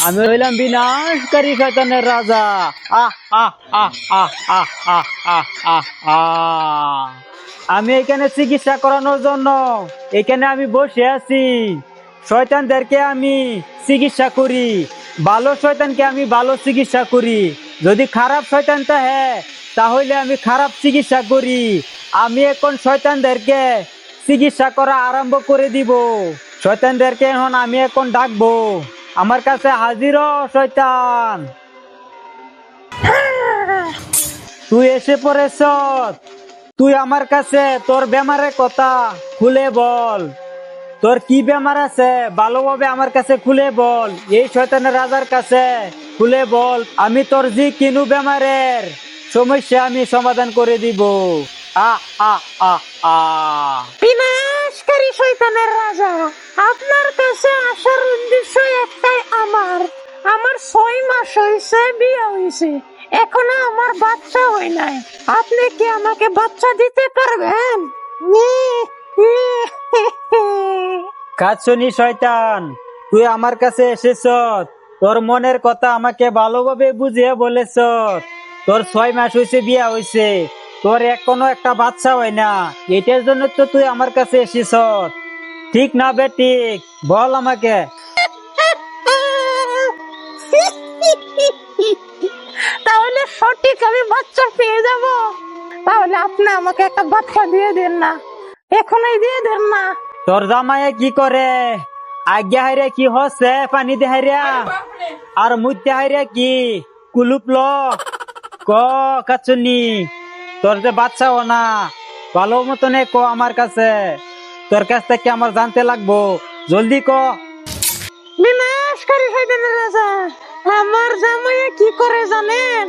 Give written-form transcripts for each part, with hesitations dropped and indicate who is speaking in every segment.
Speaker 1: আমি হইলাম বিনাশকারী শয়তানের রাজা। আহ আহ আহ আহ আহ আহ আহ আহ আহ আমি এখানে চিকিৎসা করানোর জন্য এখানে আমি বসে আছি। শয়তানদেরকে আমি চিকিৎসা করি, ভালো শয়তানকে আমি ভালো চিকিৎসা করি। যদি খারাপ শয়তান থাকে তাহলে আমি খারাপ চিকিৎসা করি। আমি এখন শয়তানদেরকে চিকিৎসা করা আরম্ভ করে দিব। শয়তানদেরকে এখন আমি এখন ডাকবো, আমার কাছে হাজির হ শয়তান। তুই এসে পড়েছ, তুই আমার কাছে তোর বেমারের কথা খুলে বল। তোর কি বেমার আছে ভালোভাবে আমার কাছে খুলে বল, এই শয়তানের রাজার কাছে খুলে বল। আমি তোর যে কিনু বেমারের সমস্যা আমি সমাধান করে দিব। আহ আহ আহ আহ
Speaker 2: বিনাশকারী শয়তানের রাজা, আপনার কাছে আসার উদ্দেশ্য একটাই। আমার 6 মাস হয়েছে বিয়ে হয়েছে, এখনো আমার বাচ্চা হয় নাই। আপনি কি আমাকে বাচ্চা দিতে পারবেন?
Speaker 1: কাছনি শয়তান, তুই আমার কাছে এসেছ, তোর মনের কথা আমাকে ভালোভাবে বুঝিয়ে বলেছ। তোর 6 মাস হয়েছে বিয়া হয়েছে, তোর এখনো একটা বাচ্চা হয় না, এটার জন্য তো তুই আমার কাছে এসেছ, ঠিক না বেঠিক? বল আমাকে।
Speaker 2: তাহলে সঠিক আমি বাচ্চা পেয়ে যাব? তাহলে আপনি আমাকে একটা বাচ্চা দিয়ে দেন না, এখনই দিয়ে দেন না।
Speaker 1: তোর জামাইয়ে কি করে? আজ্ঞা হাইরে কি হচ্ছে পানি দে হাইরা, আর মুদ্দে হাইরা কি কুলুপ ল ক। কাছনি, তোর যে বাচ্চা ও না, ভালো মতনে ক আমার কাছে, তোর কাছ থেকে আমার জানতে লাগবো, জলদি ক।
Speaker 2: বিনাশকারী শয়তানের রাজা, আমার জামাইয়া কি করে জানেন?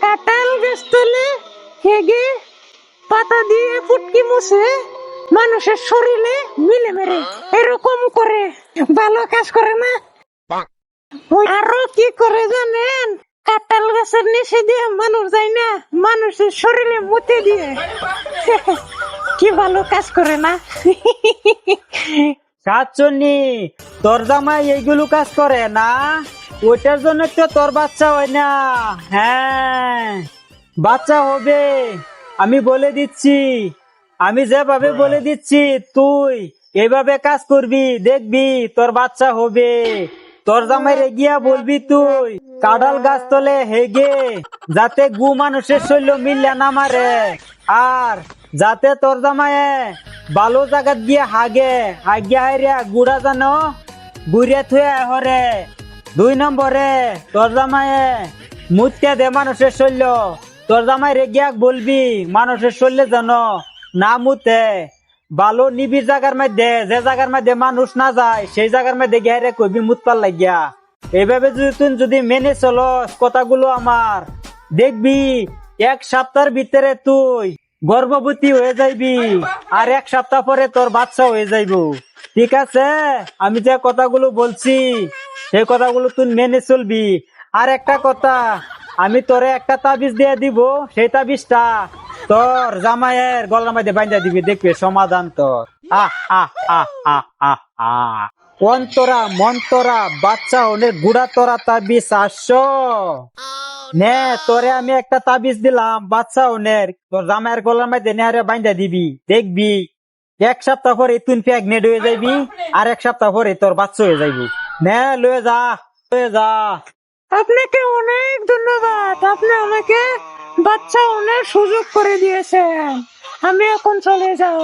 Speaker 2: কাঁঠাল গাছ তুলে হেগে পাতা দিয়ে ফুটকি মুছে মানুষের শরীরে মিলে মেরে এরকম করে। ভালো কাজ করে না? আরো কি করে জানেন? কাঁঠাল গাছের নিচে দিয়ে মানুষ যায় না, মানুষের শরীরে মুতে দিয়ে। কি ভালো কাজ করে না?
Speaker 1: সাতচন্নি, তোর জামাই এইগুলো কাজ করে না, ওইটার জন্য তো তোর বাচ্চা হয় না। হ্যাঁ, বাচ্চা হবে, আমি বলে দিচ্ছি। আমি যেভাবে বলে দিচ্ছি তুই এইভাবে কাজ করবি, দেখবি তোর বাচ্চা হবে। তোর জামাইরে গিয়া বলবি তুই কাঁঠাল গাছ তলে হেগে যাতে গু মানুষের শরীর মিললে না মারে, আর যাতে তোর জামাইয়ে ভালো জায়গাত গিয়ে হাগে হাগিয়া হাইরিয়া গুড়া জানো গুড়িয়া থুয়ে হরে। 2 নম্বরে তোর জামাইয়ে মুত্যা দে মানুষের শরীর। তোর জামাইরে গিয়া বলবি মানুষের শরীরে জানো না মুতে, ভালো নিবিড় জায়গার মধ্যে, যে জায়গার মধ্যে মানুষ না যায় সেই জায়গার মধ্যে গিয়ে রে কইবি মুতপার লাগিয়া। এইভাবে যদি তুই যদি মেনে চলস কথাগুলো আমার, দেখবি 1 সপ্তাহের ভিতরে তুই গর্ভবতী হয়ে যাইবি, আর 1 সপ্তাহ পরে তোর বাচ্চা হয়ে যাইব। ঠিক আছে? আমি যে কথাগুলো বলছি সেই কথাগুলো তুই মেনে চলবি। আর একটা কথা, আমি তোরে একটা তাবিজ দিয়ে দিব, সেই তাবিজটা তোর জামাইয়ের গলার মধ্যে বাঁধা দিবি, দেখবি সমাধান তোর। আহ আহ আহ আহ আহ আহ অন্তরা মন্তরা বাচ্চা অনেক গুড়া তোরা তাবিজ আসছো নে। তোরে আমি একটা তাবিজ দিলাম বাচ্চা অনেক, তোর জামাইয়ের গলার মধ্যে নেহারে বাঁধা দিবি, দেখবি 1 সপ্তাহ পরে তুই প্রেগনেন্ট হয়ে যাইবি, আর 1 সপ্তাহ পরে তোর বাচ্চা হয়ে যাইবি। নে লয়ে যা, লয়ে যা।
Speaker 2: আপনাকে অনেক ধন্যবাদ, আপনি আমাকে বাচ্চা অনেক সুযোগ করে দিয়েছেন। আমি এখন চলে যাই।